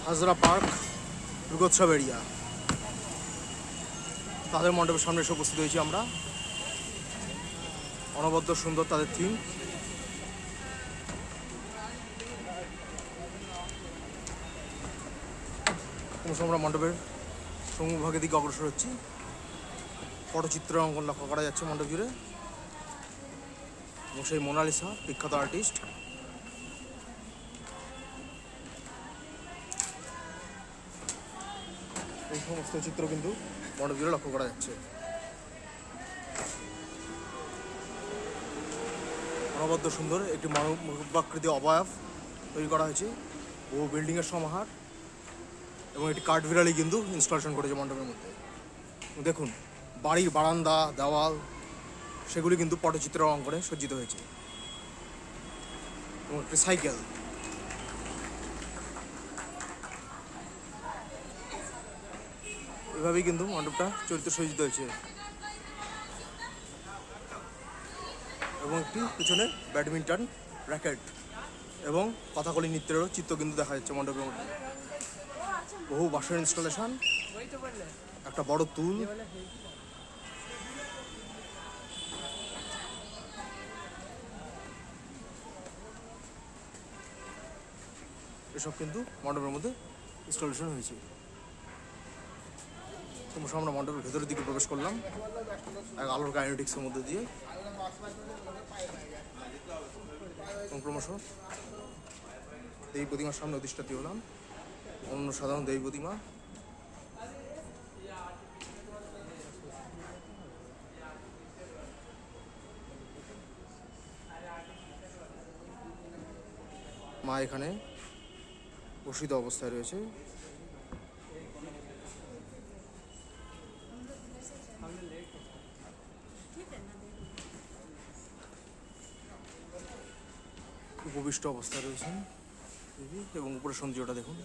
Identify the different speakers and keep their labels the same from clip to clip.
Speaker 1: Hazra park দুর্গোৎসব area, তাদের মণ্ডপের সামনে এসে উপস্থিত হয়েছি আমরা। অনবদ্য সুন্দর তাদের থিম। ক্রমশ আমরা মণ্ডপের সম্মুখভাগের দিকে অগ্রসর হচ্ছি। পটচিত্র অঙ্কন লক্ষ্য করা যাচ্ছে মণ্ডপ জুড়ে, এবং সেই মোনালিসা বিখ্যাত আর্টিস্ট। এই সমস্ত চিত্র কিন্তু মণ্ডপ জুড়ে লক্ষ্য করা যাচ্ছে। অনবদ্য সুন্দর একটি মানবাকৃতি অবয়ব তৈরি করা হয়েছে, বহু বিল্ডিংয়ের সমাহার, এবং একটি কাঠবিড়ালি কিন্তু ইনস্টলেশন করেছে মণ্ডপের মধ্যে। দেখুন, বাড়ির বারান্দা, দেওয়াল সেগুলি কিন্তু পটচিত্র অঙ্কনে সজ্জিত হয়েছে, এবং একটি সাইকেল। এভাবেই কিন্তু মণ্ডপটা চরিত্র সজ্জিত হয়েছে, এবং একটি পিছনে ব্যাডমিন্টন র্যাকেট এবং কথাকলি নৃত্যেরও চিত্র কিন্তু দেখা যাচ্ছে মণ্ডপের মধ্যে। বহু বাঁশের ইনস্টলেশন, একটা বড় তুল, এসব কিন্তু মণ্ডপের মধ্যে ইনস্টলেশন হয়েছে। ক্রমশ আমরা মণ্ডপের ভেতরের দিকে প্রবেশ করলাম এক আলোর কাইনেটিক্সের মধ্যে দিয়ে, এবং ক্রমশ দেবী প্রতিমার সামনে অধিষ্ঠাতি হলাম। অন্য সাধারণ দেবী প্রতিমা, মা এখানে বসিত অবস্থায় রয়েছে। উপবিষ্ট অবস্থায় রয়েছেন দেবী, এবং উপরের সৌন্দর্যটা দেখুন।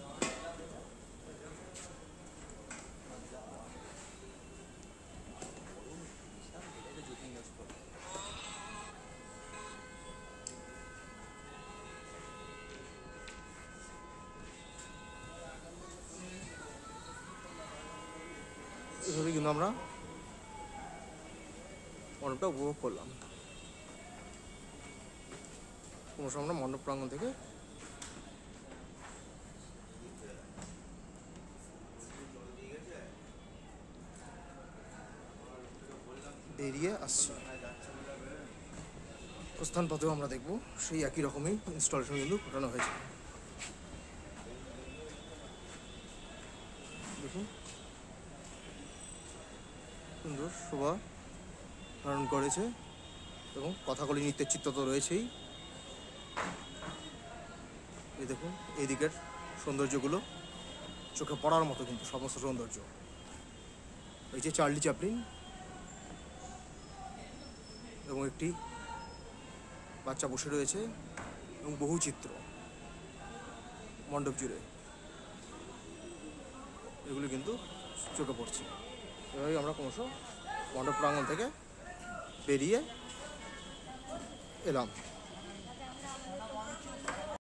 Speaker 1: এভাবে কিন্তু আমরা মণ্ডপটা উপভোগ করলাম। ক্রমশ আমরা মণ্ডপ প্রাঙ্গণ থেকে বেরিয়ে আসছি। প্রস্থান পথেও আমরা দেখব সেই একই রকমই ইনস্টলেশন কিন্তু ঘটানো হয়েছে। দেখুন, সুন্দর শোভা ধারণ করেছে, এবং কথাকলি নৃত্যের চিত্র তো রয়েছেই। এই দেখুন, এই দিকের সৌন্দর্যগুলো চোখে পড়ার মতো, কিন্তু সমস্ত সৌন্দর্য। এই যে চার্লি চ্যাপলিন, এবং একটি বাচ্চা বসে রয়েছে, এবং বহু চিত্র মণ্ডপ জুড়ে, এগুলি কিন্তু চোখে পড়ছে। এভাবেই আমরা ক্রমশ মণ্ডপ প্রাঙ্গণ থেকে বেরিয়ে এলাম।